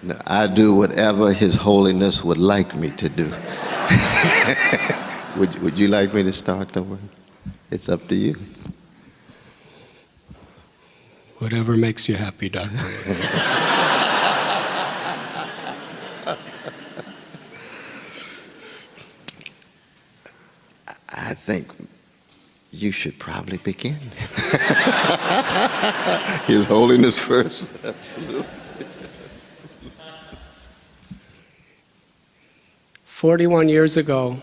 No, I do whatever His Holiness would like me to do. Would you like me to start the word? It's up to you. Whatever makes you happy, Doctor. I think you should probably begin. His Holiness first. Absolutely. 41 years ago,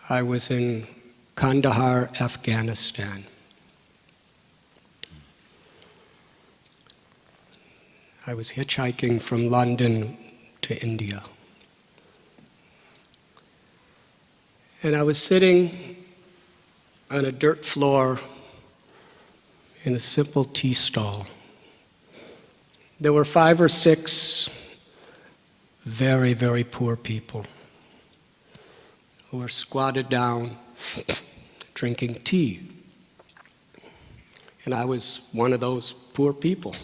I was in Kandahar, Afghanistan. I was hitchhiking from London to India. And I was sitting on a dirt floor in a simple tea stall. There were 5 or 6 very, very poor people who were squatted down drinking tea. And I was one of those poor people.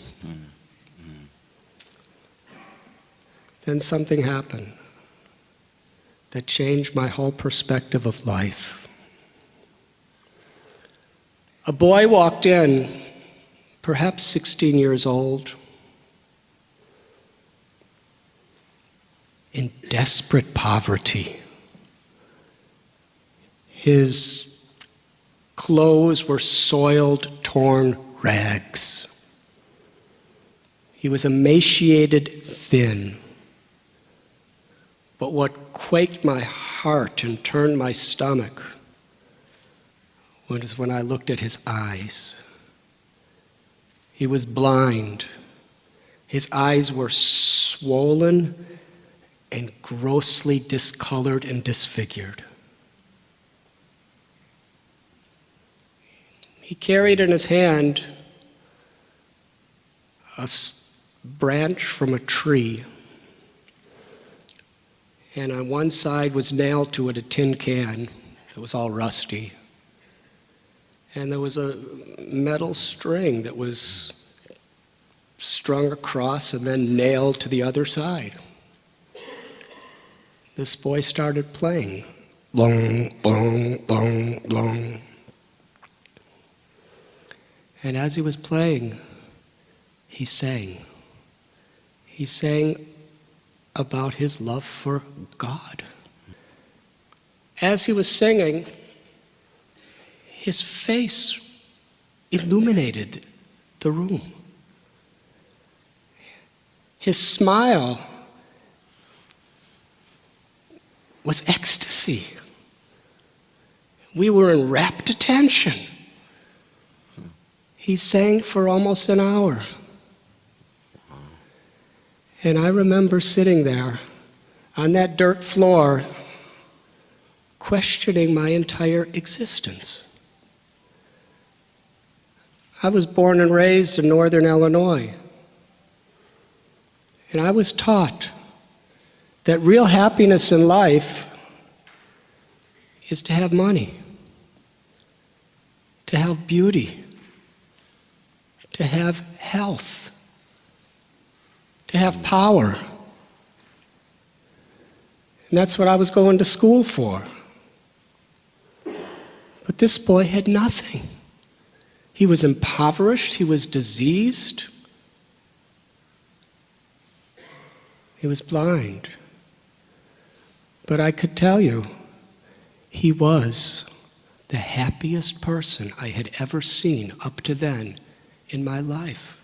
Then something happened that changed my whole perspective of life. A boy walked in, perhaps 16 years old, in desperate poverty. His clothes were soiled, torn rags. He was emaciated, thin. But what quaked my heart and turned my stomach was when I looked at his eyes. He was blind. His eyes were swollen and grossly discolored and disfigured. He carried in his hand a branch from a tree, and on one side was nailed to it a tin can that was all rusty. And there was a metal string that was strung across and then nailed to the other side. This boy started playing. Blong, blong, blong, blong. And as he was playing, he sang. He sang about his love for God. As he was singing, his face illuminated the room. His smile was ecstasy. We were in rapt attention. He sang for almost an hour. And I remember sitting there on that dirt floor, questioning my entire existence. I was born and raised in northern Illinois. And I was taught that real happiness in life is to have money, to have beauty, to have health, to have power. And that's what I was going to school for. But this boy had nothing. He was impoverished, he was diseased, he was blind. But I could tell you, he was the happiest person I had ever seen up to then in my life.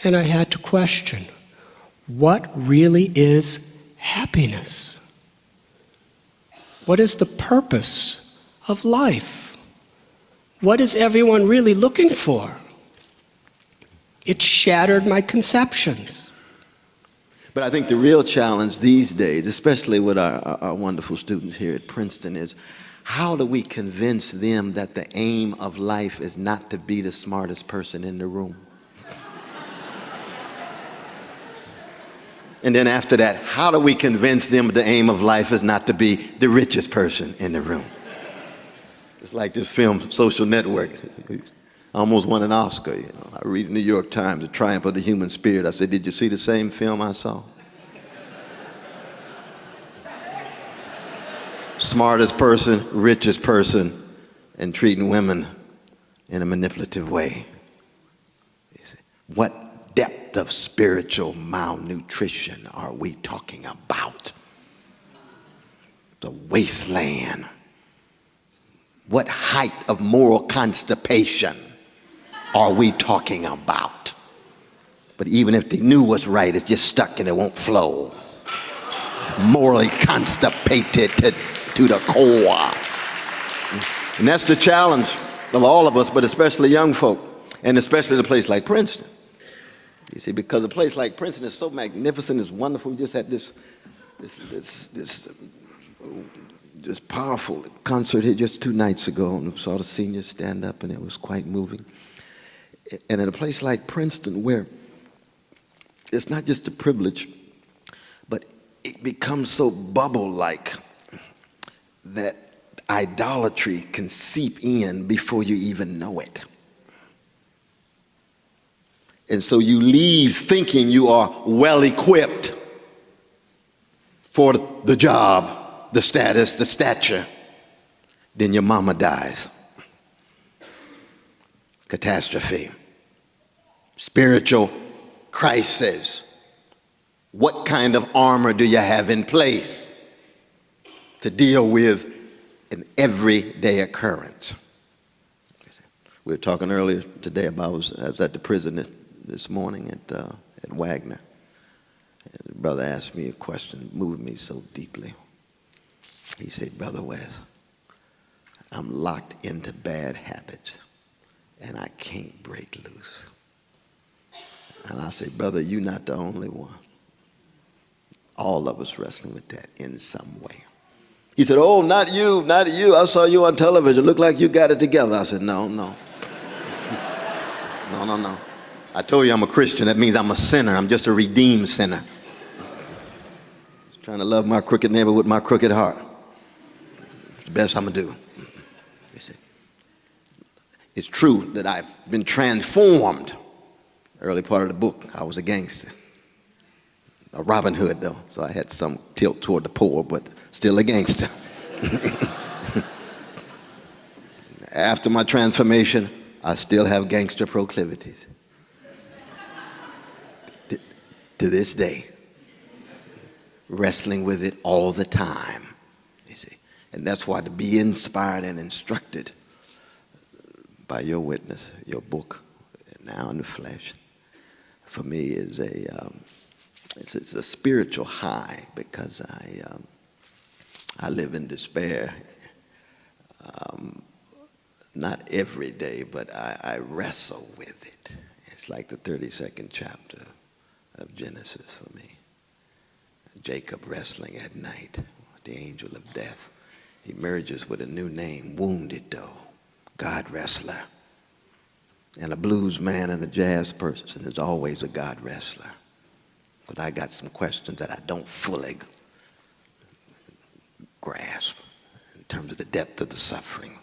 And I had to question, what really is happiness? What is the purpose of life? What is everyone really looking for? It shattered my conceptions. But I think the real challenge these days, especially with our wonderful students here at Princeton, is how do we convince them that the aim of life is not to be the smartest person in the room? And then after that, how do we convince them the aim of life is not to be the richest person in the room? It's like this film, Social Network. I almost won an Oscar, you know. I read the New York Times, The Triumph of the Human Spirit. I said, did you see the same film I saw? Smartest person, richest person, and treating women in a manipulative way. What depth of spiritual malnutrition are we talking about? The wasteland. What height of moral constipation are we talking about? But even if they knew what's right, it's just stuck and it won't flow. Morally constipated to the core. And that's the challenge of all of us, but especially young folk, and especially in a place like Princeton. You see, because a place like Princeton is so magnificent, it's wonderful. We just had this powerful concert here just 2 nights ago, and saw the seniors stand up, and it was quite moving. And in a place like Princeton, where it's not just a privilege, but it becomes so bubble-like that idolatry can seep in before you even know it. And so you leave thinking you are well equipped for the job, the status, the stature. Then your mama dies. Catastrophe. Spiritual crisis. What kind of armor do you have in place to deal with an everyday occurrence? We were talking earlier today about, I was at the prison this morning at Wagner. And the brother asked me a question that moved me so deeply. He said, Brother Wes, I'm locked into bad habits and I can't break loose. And I said, brother, you're not the only one. All of us wrestling with that in some way. He said, oh, not you, not you. I saw you on television. Looked like you got it together. I said, no. No. I told you I'm a Christian. That means I'm a sinner. I'm just a redeemed sinner. Just trying to love my crooked neighbor with my crooked heart. It's the best I'm going to do. You see, it's true that I've been transformed. Early part of the book, I was a gangster. A Robin Hood, though, so I had some tilt toward the poor, but still a gangster. After my transformation, I still have gangster proclivities. To this day, wrestling with it all the time, you see. And that's why to be inspired and instructed by your witness, your book, Now in the Flesh, for me is it's a spiritual high, because I live in despair. Not every day, but I wrestle with it. It's like the 32nd chapter of Genesis for me. Jacob wrestling at night with the angel of death. He merges with a new name, Wounded Though, God wrestler. And a blues man and a jazz person is always a God wrestler. But I got some questions that I don't fully grasp in terms of the depth of the suffering,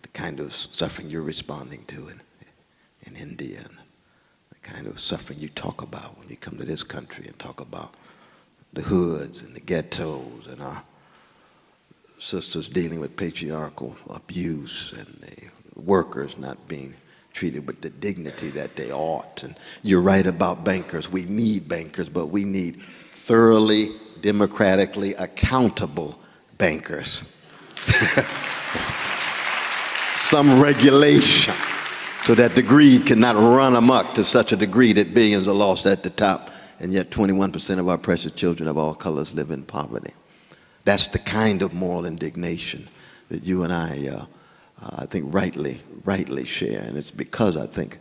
the kind of suffering you're responding to in India, and the kind of suffering you talk about when you come to this country and talk about the hoods and the ghettos and our sisters dealing with patriarchal abuse and the workers not being treated with the dignity that they ought. And you're right about bankers. We need bankers, but we need thoroughly, democratically accountable bankers. Some regulation so that the greed cannot run amok to such a degree that billions are lost at the top, and yet 21% of our precious children of all colors live in poverty. That's the kind of moral indignation that you and I think rightly share. And it's because I think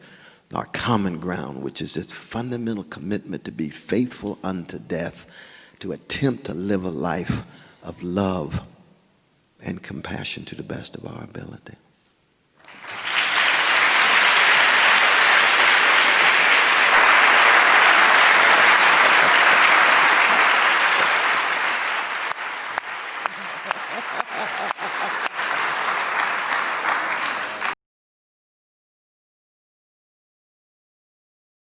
our common ground, which is this fundamental commitment to be faithful unto death, to attempt to live a life of love and compassion to the best of our ability.